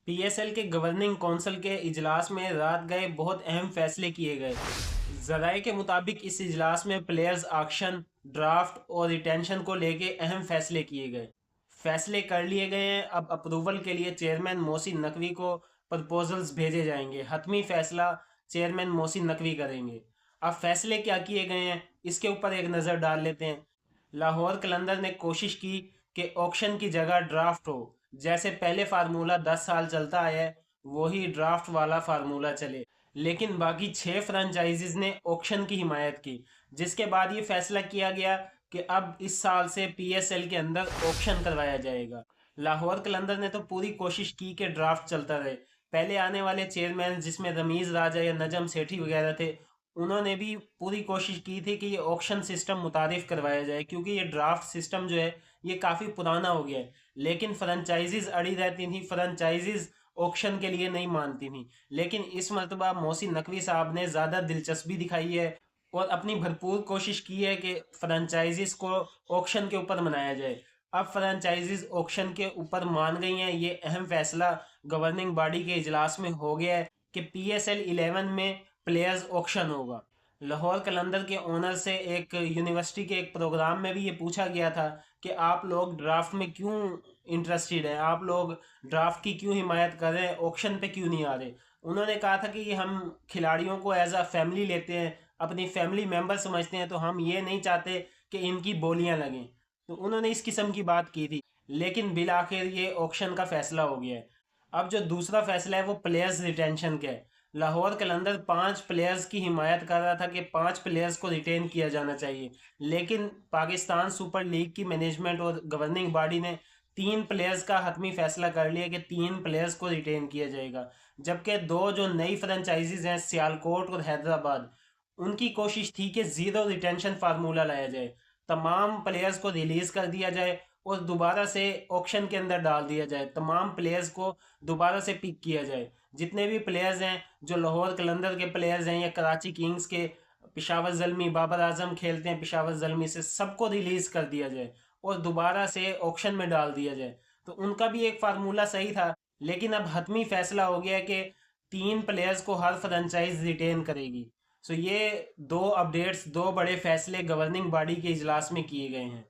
PSL के governing council के इजलास में रात गए बहुत अहम फैसले किए गए। जराये के मुताबिक इस इजलास में प्लेयर्स ऑक्शन, ड्राफ्ट और रिटेंशन को लेके अहम फैसले किए गए। फैसले कर लिए गए हैं। अब अप्रूवल के लिए चेयरमैन मोहसिन नकवी को प्रपोजल्स भेजे जाएंगे। हतमी फैसला चेयरमैन मोहसिन नकवी करेंगे। अब फैसले क्या किए गए हैं इसके ऊपर एक नज़र डाल लेते हैं। लाहौर कलंदर ने कोशिश की कि ऑक्शन की जगह ड्राफ्ट हो। जैसे पहले फार्मूला 10 साल चलता आया है वही ड्राफ्ट वाला फार्मूला चले। लेकिन बाकी 6 फ्रेंचाइजीज ने ऑक्शन की हिमायत की, जिसके बाद ये फैसला किया गया कि अब इस साल से पीएसएल के अंदर ऑक्शन करवाया जाएगा। लाहौर कलंदर ने तो पूरी कोशिश की कि ड्राफ्ट चलता रहे। पहले आने वाले चेयरमैन जिसमें रमीज राजा या नजम सेठी वगैरह थे, उन्होंने भी पूरी कोशिश की थी कि ये ऑक्शन सिस्टम मुतारिफ करवाया जाए, क्योंकि ये ड्राफ्ट सिस्टम जो है ये काफ़ी पुराना हो गया है। लेकिन फ्रेंचाइजीज अड़ी रहती थी, फ्रेंचाइजीज ऑक्शन के लिए नहीं मानती थी। लेकिन इस मरतबा मोहसिन नकवी साहब ने ज़्यादा दिलचस्पी दिखाई है और अपनी भरपूर कोशिश की है कि फ्रेंचाइजीज को ऑक्शन के ऊपर मनाया जाए। अब फ्रेंचाइजीज ऑक्शन के ऊपर मान गई हैं। ये अहम फैसला गवर्निंग बॉडी के इजलास में हो गया है कि पीएसएल 11 में प्लेयर्स ऑक्शन होगा। लाहौर कलंदर के ओनर से एक यूनिवर्सिटी के एक प्रोग्राम में भी ये पूछा गया था कि आप लोग ड्राफ्ट में क्यों इंटरेस्टेड हैं, आप लोग ड्राफ्ट की क्यों हिमायत कर रहे हैं, ऑक्शन पे क्यों नहीं आ रहे। उन्होंने कहा था कि ये हम खिलाड़ियों को एज अ फैमिली लेते हैं, अपनी फैमिली मेंबर समझते हैं, तो हम ये नहीं चाहते कि इनकी बोलियां लगें। तो उन्होंने इस किस्म की बात की थी। लेकिन बिल आखिर ये ऑक्शन का फैसला हो गया है। अब जो दूसरा फैसला है वो प्लेयर्स रिटेंशन का है। लाहौर कलंदर 5 प्लेयर्स की हिमायत कर रहा था कि 5 प्लेयर्स को रिटेन किया जाना चाहिए। लेकिन पाकिस्तान सुपर लीग की मैनेजमेंट और गवर्निंग बॉडी ने 3 प्लेयर्स का हतमी फैसला कर लिया कि 3 प्लेयर्स को रिटेन किया जाएगा। जबकि दो जो नई फ्रेंचाइजीज हैं, सियालकोट और हैदराबाद, उनकी कोशिश थी कि जीरो रिटेंशन फार्मूला लाया जाए, तमाम प्लेयर्स को रिलीज कर दिया जाए और दोबारा से ऑक्शन के अंदर डाल दिया जाए, तमाम प्लेयर्स को दोबारा से पिक किया जाए। जितने भी प्लेयर्स हैं जो लाहौर कलंदर के प्लेयर्स हैं या कराची किंग्स के, पिशावर जल्मी, बाबर आजम खेलते हैं पिशावर जल्मी से, सबको रिलीज कर दिया जाए और दोबारा से ऑक्शन में डाल दिया जाए। तो उनका भी एक फार्मूला सही था। लेकिन अब हतमी फैसला हो गया कि 3 प्लेयर्स को हर फ्रेंचाइज रिटेन करेगी। सो ये 2 अपडेट्स, 2 बड़े फैसले गवर्निंग बॉडी के इजलास में किए गए हैं।